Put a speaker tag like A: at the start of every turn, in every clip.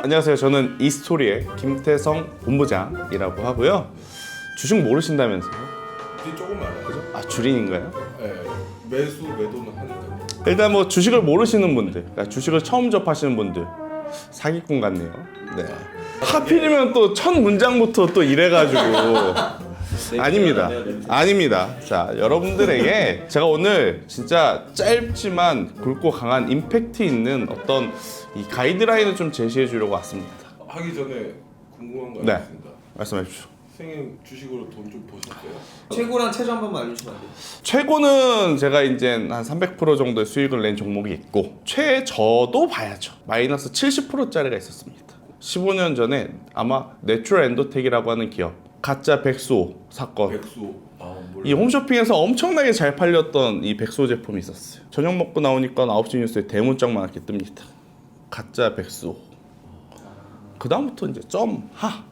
A: 안녕하세요. 저는 이스토리의 김태성 본부장이라고 하고요. 주식 모르신다면서요?
B: 조금 알아요. 그죠?
A: 아, 주린인가요?
B: 네. 매수 매도는 하니까요.
A: 일단 뭐 주식을 모르시는 분들, 그러니까 주식을 처음 접하시는 분들 사기꾼 같네요. 네. 하필이면 또 첫 문장부터 또 이래가지고 아닙니다. 아닙니다. 자, 여러분들에게 제가 오늘 진짜 짧지만 굵고 강한 임팩트 있는 어떤 이 가이드라인을 좀 제시해 주려고 왔습니다.
B: 하기 전에 궁금한 거
A: 네.
B: 있습니다.
A: 말씀해 주십시오.
B: 선생님 주식으로 돈 좀 버셨어요?
C: 최고랑 최저 한 번만 알려주시면 안 돼요?
A: 최고는 제가 이제 한 300% 정도의 수익을 낸 종목이 있고 최저도 봐야죠. 마이너스 70%짜리가 있었습니다. 15년 전에 아마 내추럴 엔도텍이라고 하는 기업 가짜 백수 사건,
B: 백수.
A: 이 홈쇼핑에서 엄청나게 잘 팔렸던 이 백수 제품이 있었어요. 저녁 먹고 나오니까 9시 뉴스에 대문짝만 이렇게 뜹니다. 가짜 백수. 그 다음부터 이제 점하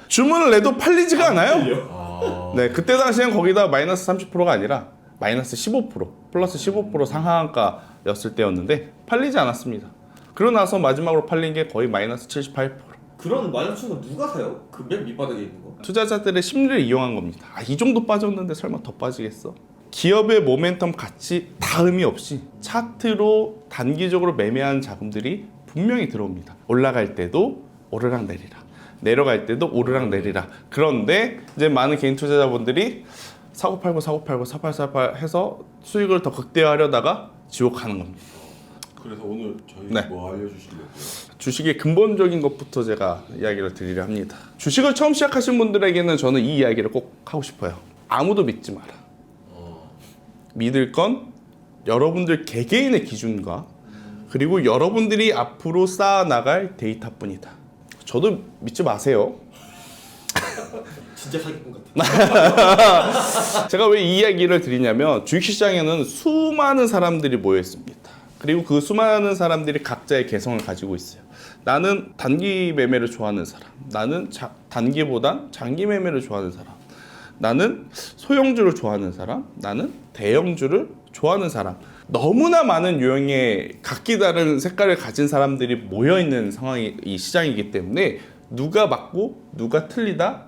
A: 주문을 내도 팔리지가 않아요. 네, 그때 당시엔 거기다 마이너스 30%가 아니라 마이너스 15% 플러스 15% 상한가였을 때였는데 팔리지 않았습니다. 그러고 나서 마지막으로 팔린 게 거의 마이너스 78%.
C: 그런 마이너스 거 누가 사요? 그 맨 밑바닥에 있는 거?
A: 투자자들의 심리를 이용한 겁니다. 아, 이 정도 빠졌는데 설마 더 빠지겠어? 기업의 모멘텀 가치 다 의미 없이 차트로 단기적으로 매매한 자금들이 분명히 들어옵니다. 올라갈 때도 오르락 내리락, 내려갈 때도 오르락 내리락. 그런데 이제 많은 개인 투자자분들이 사고 팔고 사팔 해서 수익을 더 극대화하려다가 지옥 가는 겁니다.
B: 그래서 오늘 저희
A: 네.
B: 뭐 알려주시려고요?
A: 주식의 근본적인 것부터 제가 이야기를 드리려 합니다. 주식을 처음 시작하신 분들에게는 저는 이 이야기를 꼭 하고 싶어요. 아무도 믿지 마라. 믿을 건 여러분들 개개인의 기준과 그리고 여러분들이 앞으로 쌓아나갈 데이터뿐이다. 저도 믿지 마세요.
C: 진짜 사기꾼 같아.
A: 제가 왜 이 이야기를 드리냐면 주식시장에는 수많은 사람들이 모여 있습니다. 그리고 그 수많은 사람들이 각자의 개성을 가지고 있어요. 나는 단기 매매를 좋아하는 사람, 나는 단기보단 장기 매매를 좋아하는 사람, 나는 소형주를 좋아하는 사람, 나는 대형주를 좋아하는 사람. 너무나 많은 유형의 각기 다른 색깔을 가진 사람들이 모여있는 상황이 이 시장이기 때문에 누가 맞고 누가 틀리다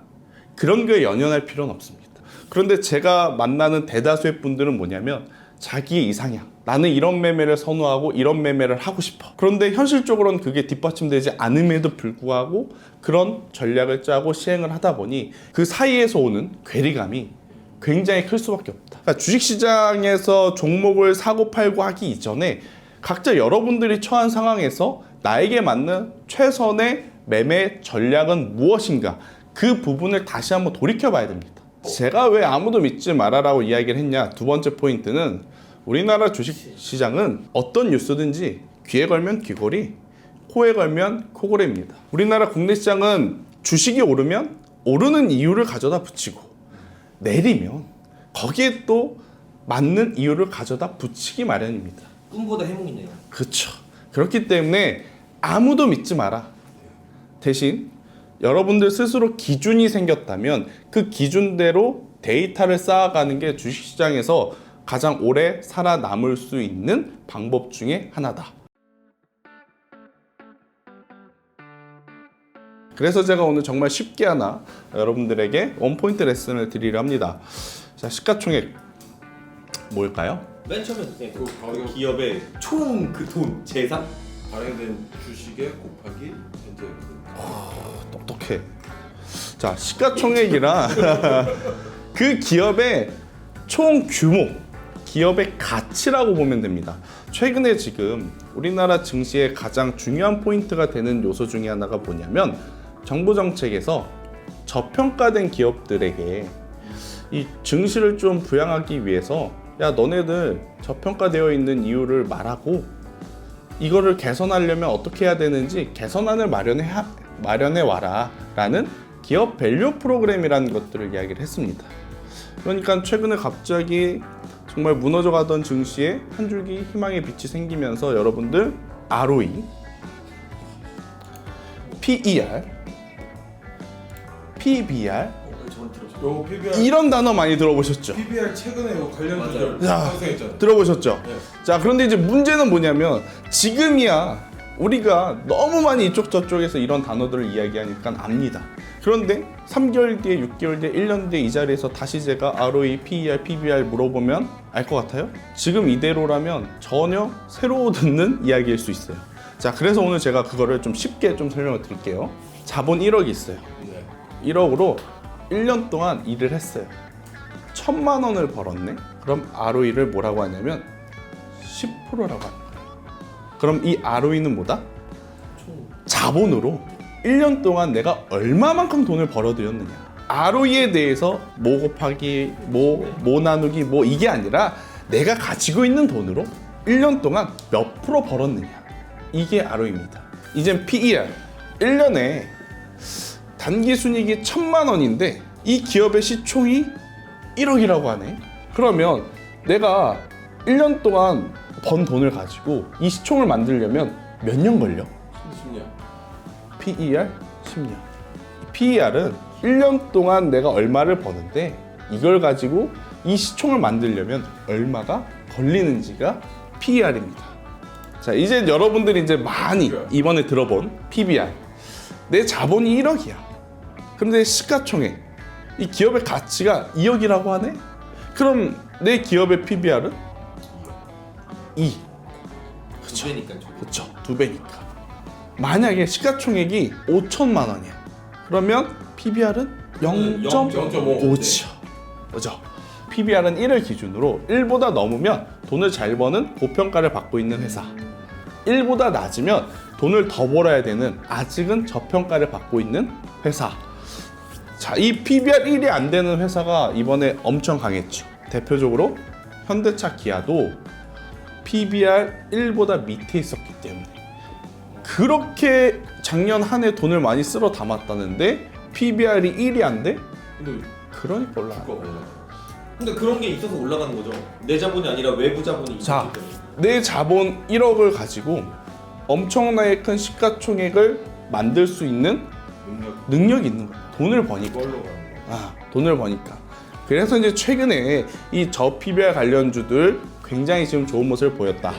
A: 그런 거에 연연할 필요는 없습니다. 그런데 제가 만나는 대다수의 분들은 뭐냐면 자기의 이상향, 나는 이런 매매를 선호하고 이런 매매를 하고 싶어. 그런데 현실적으로는 그게 뒷받침되지 않음에도 불구하고 그런 전략을 짜고 시행을 하다 보니 그 사이에서 오는 괴리감이 굉장히 클 수밖에 없다. 그러니까 주식시장에서 종목을 사고 팔고 하기 이전에 각자 여러분들이 처한 상황에서 나에게 맞는 최선의 매매 전략은 무엇인가, 그 부분을 다시 한번 돌이켜 봐야 됩니다. 제가 왜 아무도 믿지 말아라고 이야기를 했냐, 두 번째 포인트는 우리나라 주식시장은 어떤 뉴스든지 귀에 걸면 귀걸이, 코에 걸면 코고래입니다. 우리나라 국내 시장은 주식이 오르면 오르는 이유를 가져다 붙이고 내리면 거기에 또 맞는 이유를 가져다 붙이기 마련입니다.
C: 꿈보다 해몽이네요.
A: 그렇죠. 그렇기 때문에 아무도 믿지 마라. 대신 여러분들 스스로 기준이 생겼다면 그 기준대로 데이터를 쌓아가는 게 주식시장에서 가장 오래 살아남을 수 있는 방법 중에 하나다. 그래서 제가 오늘 정말 쉽게 하나 여러분들에게 원포인트 레슨을 드리려 합니다. 자, 시가총액 뭘까요?
C: 맨 처음에 선생님
B: 그 가격-
C: 기업의 총 그 돈 재산?
B: 발행된 주식에 곱하기 현재
A: 똑똑해. 자, 시가총액이랑 그 기업의 총 규모, 기업의 가치라고 보면 됩니다. 최근에 지금 우리나라 증시의 가장 중요한 포인트가 되는 요소 중에 하나가 뭐냐면 정부 정책에서 저평가된 기업들에게 이 증시를 좀 부양하기 위해서 야, 너네들 저평가되어 있는 이유를 말하고 이거를 개선하려면 어떻게 해야 되는지 개선안을 마련해 와라 라는 기업 밸류 프로그램이라는 것들을 이야기를 했습니다. 그러니까 최근에 갑자기 정말 무너져 가던 증시에 한 줄기 희망의 빛이 생기면서 여러분들 ROE, PER, PBR,
C: 저번 들어서
B: 요 PBR
A: 이런 단어 많이 들어보셨죠?
B: PBR 최근에 요 관련
C: 맞아요.
B: 주제를
A: 자.
B: 상승했잖아요.
A: 들어보셨죠?
B: 네.
A: 자, 그런데 이제 문제는 뭐냐면 지금이야 우리가 너무 많이 이쪽 저쪽에서 이런 단어들을 이야기하니까 압니다. 그런데 3개월 뒤에, 6개월 뒤에, 1년 뒤에 이 자리에서 다시 제가 ROE, PER, PBR 물어보면 알 것 같아요? 지금 이대로라면 전혀 새로 듣는 이야기일 수 있어요. 자, 그래서 오늘 제가 그거를 좀 쉽게 좀 설명을 드릴게요. 자본 1억이 있어요.
B: 네.
A: 1억으로 1년 동안 일을 했어요. 1,000만 원을 벌었네? 그럼 ROE를 뭐라고 하냐면 10%라고 하는 거예요. 그럼 이 ROE는 뭐다? 자본으로 1년 동안 내가 얼마만큼 돈을 벌어들였느냐. ROE에 대해서 뭐 곱하기, 뭐 나누기, 뭐 이게 아니라 내가 가지고 있는 돈으로 1년 동안 몇 프로 벌었느냐. 이게 ROE입니다. 이젠 PER. 1년에 단기 순이익이 1,000만 원인데 이 기업의 시총이 1억이라고 하네. 그러면 내가 1년 동안 번 돈을 가지고 이 시총을 만들려면 몇 년 걸려?
B: 10년.
A: PER 10년. PER은 1년 동안 내가 얼마를 버는데 이걸 가지고 이 시총을 만들려면 얼마가 걸리는지가 PER입니다. 자, 이제 여러분들이 이제 많이 이번에 들어본 PBR. 내 자본이 1억이야. 그런데 시가총액, 이 기업의 가치가 2억이라고 하네? 그럼 내 기업의 PBR은 2.
C: 두 배니까 저게.
A: 그쵸, 2배니까. 만약에 시가총액이 5천만 원이야. 그러면 PBR은 0.5죠. 그죠? PBR은 1을 기준으로 1보다 넘으면 돈을 잘 버는 고평가를 받고 있는 회사. 1보다 낮으면 돈을 더 벌어야 되는 아직은 저평가를 받고 있는 회사. 자, 이 PBR 1이 안 되는 회사가 이번에 엄청 강했죠. 대표적으로 현대차, 기아도 PBR 1보다 밑에 있었기 때문에 그렇게 작년 한 해 돈을 많이 쓸어 담았다는데 PBR이 1이 안 돼?
B: 근데
A: 그러니까 올라가.
B: 주가가 올라가.
C: 근데 그런 게 있어서 올라가는 거죠. 내 자본이 아니라 외부 자본이
A: 자,
C: 있기 때문에.
A: 내 자본 1억을 가지고 엄청나게 큰 시가총액을 만들 수 있는 능력이 있는 거야. 돈을 버니까.
B: 이걸로 가는 거야.
A: 아, 돈을 버니까. 그래서 이제 최근에 이 저 PBR 관련주들 굉장히 지금 좋은 모습을 보였다.